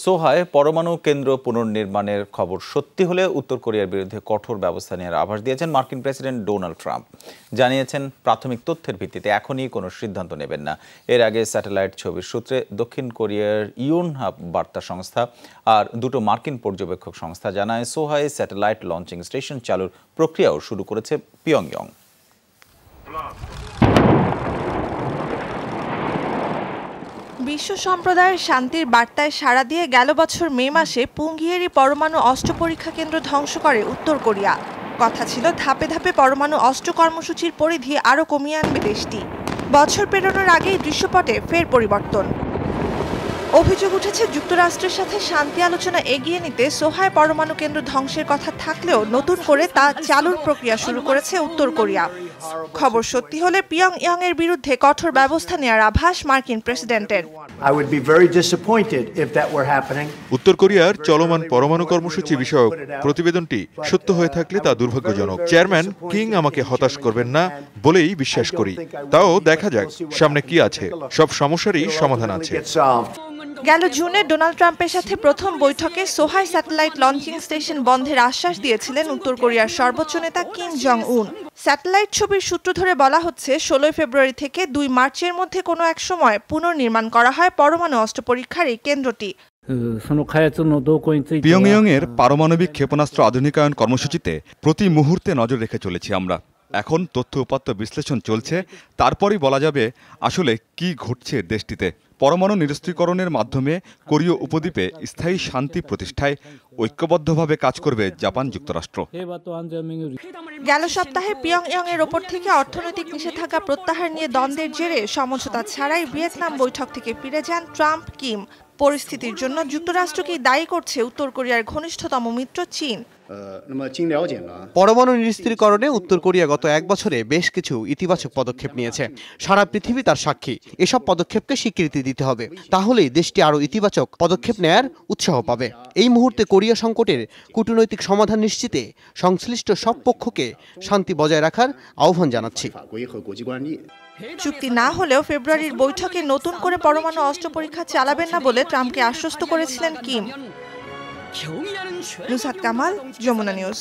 সোহায় পরমাণু কেন্দ্র পুনর্নির্মাণের খবর সত্যি হলে উত্তর কোরিয়ার বিরুদ্ধে কঠোর ব্যবস্থা নেওয়ার আভাস দিয়েছেন মার্কিন প্রেসিডেন্ট ডোনাল্ড ট্রাম্প। জানিয়েছেন প্রাথমিক তথ্যের ভিত্তিতে এখনই কোনো সিদ্ধান্ত নেবেন না। এর আগে স্যাটেলাইট ছবির সূত্রে দক্ষিণ কোরিয়ার ইয়োনহাপ বার্তা সংস্থা আর দুটো মার্কিন পর্যবেক্ষক সংস্থা জানায় সোহায় স্যাটেলাইট লঞ্চিং স্টেশন চালুর প্রক্রিয়াও শুরু করেছে পিয়ংইয়ং। বিশ্ব সম্প্রদায়ের শান্তির বার্তায় সাড়া দিয়ে গেল বছর মে মাসে পুঙ্গিয়েরি পরমাণু অস্ত্র পরীক্ষা কেন্দ্র ধ্বংস করে উত্তর কোরিয়া। কথা ছিল ধাপে ধাপে পরমাণু অস্ত্র কর্মসূচির পরিধি আরও কমিয়ে আনবে দেশটি। বছর পেরোনোর আগেই দৃশ্যপটে ফের পরিবর্তন। অভিযোগ উঠেছে যুক্তরাষ্ট্রের সাথে শান্তি আলোচনা এগিয়ে নিতে সোহায় পরমাণু কেন্দ্র ধ্বংসের কথা থাকলেও নতুন করে তা চালুর প্রক্রিয়া শুরু করেছে উত্তর কোরিয়া। খবর সত্যি হলে পিয়ংইয়ং এর বিরুদ্ধে কঠোর ব্যবস্থা নেওয়ার আভাস মার্কিন প্রেসিডেন্টের। উত্তর কোরিয়ার চলমান পরমাণু কর্মসূচি বিষয়ক প্রতিবেদনটি সত্য হয়ে থাকলে তা দুর্ভাগ্যজনক। চেয়ারম্যান কিং আমাকে হতাশ করবেন না বলেই বিশ্বাস করি। তাও দেখা যাক সামনে কি আছে, সব সমস্যারই সমাধান আছে। গেল জুনে ডোনাল্ড ট্রাম্পের সাথে প্রথম বৈঠকে সোহাই স্যাটেলাইট লঞ্চিং স্টেশন বন্ধের আশ্বাস দিয়েছিলেন উত্তর কোরিয়ার সর্বোচ্চ নেতা কিম জং উন। স্যাটেলাইট ছবির সূত্র ধরে বলা হচ্ছে 16 ফেব্রুয়ারি থেকে 2 মার্চের মধ্যে কোনো এক সময় পুনর্নির্মাণ করা হয় পরমাণু অস্ত্র পরীক্ষার এই কেন্দ্রটি। পিয়ংইয়ং এর পারমাণবিক ক্ষেপণাস্ত্র আধুনিকায়ন কর্মসূচিতে প্রতি মুহূর্তে নজর রেখে চলেছি আমরা। এখন তথ্য উপাত্ত বিশ্লেষণ চলছে, তারপরই বলা যাবে আসলে কি ঘটছে দেশটিতে। পরমাণু নিরস্ত্রীকরণের মাধ্যমে কোরীয় উপদ্বীপে স্থায়ী শান্তি প্রতিষ্ঠায় ঐক্যবদ্ধভাবে কাজ করবে জাপান যুক্তরাষ্ট্র। গেল সপ্তাহে পিয়ংইয়ং এর ওপর থেকে অর্থনৈতিক নিষেধাজ্ঞা প্রত্যাহার নিয়ে দ্বন্দ্বের জেরে সমঝোতা ছাড়াই ভিয়েতনাম বৈঠক থেকে ফিরে যান ট্রাম্প কিম। পরিস্থিতির জন্য যুক্তরাষ্ট্রকেই দায়ী করছে উত্তর কোরিয়ার ঘনিষ্ঠতম মিত্র চীন। পরমাণু নিরস্ত্রীকরণে উত্তর কোরিয়া গত 1 বছরে বেশ কিছু ইতিবাচক পদক্ষেপ নিয়েছে। সারা পৃথিবী তার সাক্ষী। এসব পদক্ষেপকে স্বীকৃতি দিতে হবে, তাহলেই দেশটি আরও ইতিবাচক পদক্ষেপ নেয়ার উৎসাহ পাবে। এই মুহূর্তে কোরিয়া সংকটের কূটনৈতিক সমাধান নিশ্চিতে সংশ্লিষ্ট সব পক্ষকে শান্তি বজায় রাখার আহ্বান জানাচ্ছি। চুক্তি না হলেও ফেব্রুয়ারির বৈঠকে নতুন করে পরমাণু অস্ত্র পরীক্ষা চালাবেন না বলে ট্রাম্পকে আশ্বস্ত করেছিলেন কিম। নুসরাত কামাল, যমুনা নিউজ।